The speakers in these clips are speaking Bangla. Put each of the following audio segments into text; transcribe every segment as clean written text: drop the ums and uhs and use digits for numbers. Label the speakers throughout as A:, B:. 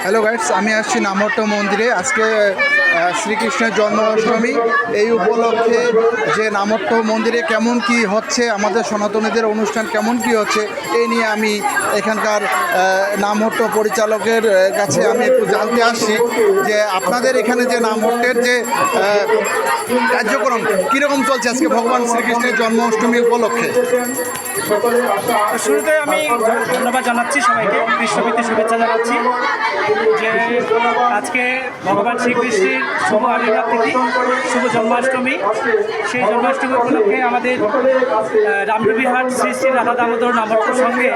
A: হ্যালো গাইডস, আমি আসছি নামহট্ট মন্দিরে। আজকে শ্রীকৃষ্ণের জন্মাষ্টমী। এই উপলক্ষে যে নামহট্ট মন্দিরে কেমন কি হচ্ছে, আমাদের সনাতনীদের অনুষ্ঠান কেমন কি হচ্ছে, এই নিয়ে আমি এখানকার নামহট্ট পরিচালকের কাছে আমি একটু জানতে আসছি যে আপনাদের এখানে যে নামহট্টের যে কার্যক্রম কীরকম চলছে আজকে ভগবান শ্রীকৃষ্ণের জন্মাষ্টমী উপলক্ষে।
B: শুরুতে আমি ধন্যবাদ জানাচ্ছি সবাইকে, কৃষ্ণবীতি শুভেচ্ছা জানাচ্ছি যে আজকে ভগবান শ্রীকৃষ্ণের শুভ আবির্ভাব তিথি, শুভ জন্মাষ্টমী। সেই জন্মাষ্টমী উপলক্ষে আমাদের রামডুবিহাট শ্রী শ্রী রাধা দামোদর নামহট্ট সঙ্গে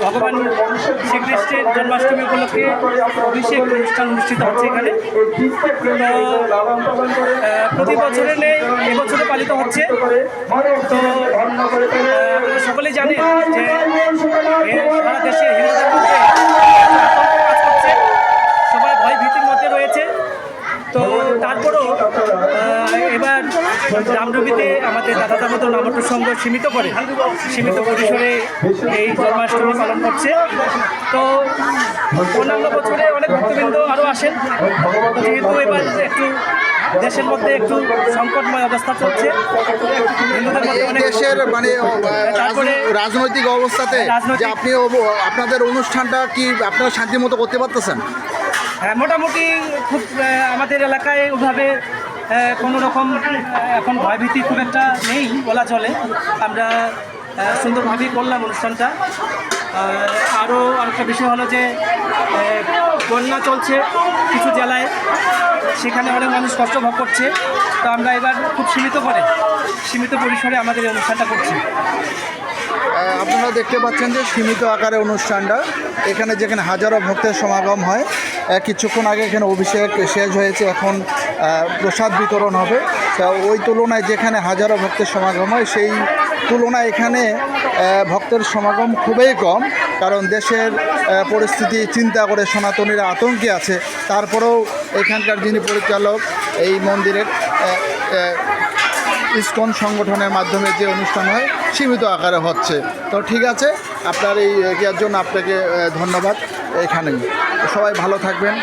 B: ভগবান শ্রীকৃষ্ণের জন্মাষ্টমী উপলক্ষে অভিষেক অনুষ্ঠান অনুষ্ঠিত হচ্ছে এখানে। তো প্রতি বছরে নেই, এবছরে পালিত হচ্ছে। তো সকলেই জানেন যে সারা দেশে হিন্দুদের মধ্যে কাজ করছে, সবাই ভয় ভীতির মধ্যে রয়েছে। তো তারপরেও এবার রামডুবিতে আমাদের রাধা দামোদর নামহট্ট সংঘ সীমিত পরিসরে এই জন্মাষ্টমী পালন করছে। তো অন্যান্য বছরে অনেক ভক্তবৃন্দ আরও আসেন, যেহেতু এবার একটু দেশের মধ্যে একটু সংকটময় অবস্থা চলছে হিন্দুদের মধ্যে,
A: দেশের মানে রাজনৈতিক অবস্থাতে যে আপনি আপনাদের অনুষ্ঠানটা কি আপনারা শান্তি মতো করতে পারতেছেন?
B: হ্যাঁ, মোটামুটি খুব আমাদের এলাকায় ওভাবে কোনো রকম এখন ভয়ভীতি খুব একটা নেই বলা চলে। আমরা সুন্দরভাবেই করলাম অনুষ্ঠানটা। আরও আরেকটা বিষয় হলো যে বন্যা চলছে কিছু জেলায়, সেখানে অনেক মানুষ কষ্ট ভোগ করছে। তো আমরা এবার খুব সীমিত পরিসরে আমাদের এই অনুষ্ঠানটা করছি।
A: আপনারা দেখতে পাচ্ছেন যে সীমিত আকারে অনুষ্ঠানটা এখানে, যেখানে হাজারো ভক্তের সমাগম হয়। কিছুক্ষণ আগে এখানে অভিষেক শেষ হয়েছে, এখন প্রসাদ বিতরণ হবে। ওই তুলনায় যেখানে হাজারো ভক্তের সমাগম হয়, সেই তুলনায় এখানে ভক্তের সমাগম খুবই কম। কারণ দেশের পরিস্থিতি চিন্তা করে সনাতনীরা আতঙ্কে আছে। তারপরেও এখানকার যিনি পরিচালক এই মন্দিরের ইসকন সংগঠনের মাধ্যমে যে অনুষ্ঠান হয় সীমিত আকারে হচ্ছে। তো ঠিক আছে, আপনার এই এর জন্য আপনাকে ধন্যবাদ। এখানেই সবাই ভালো থাকবেন।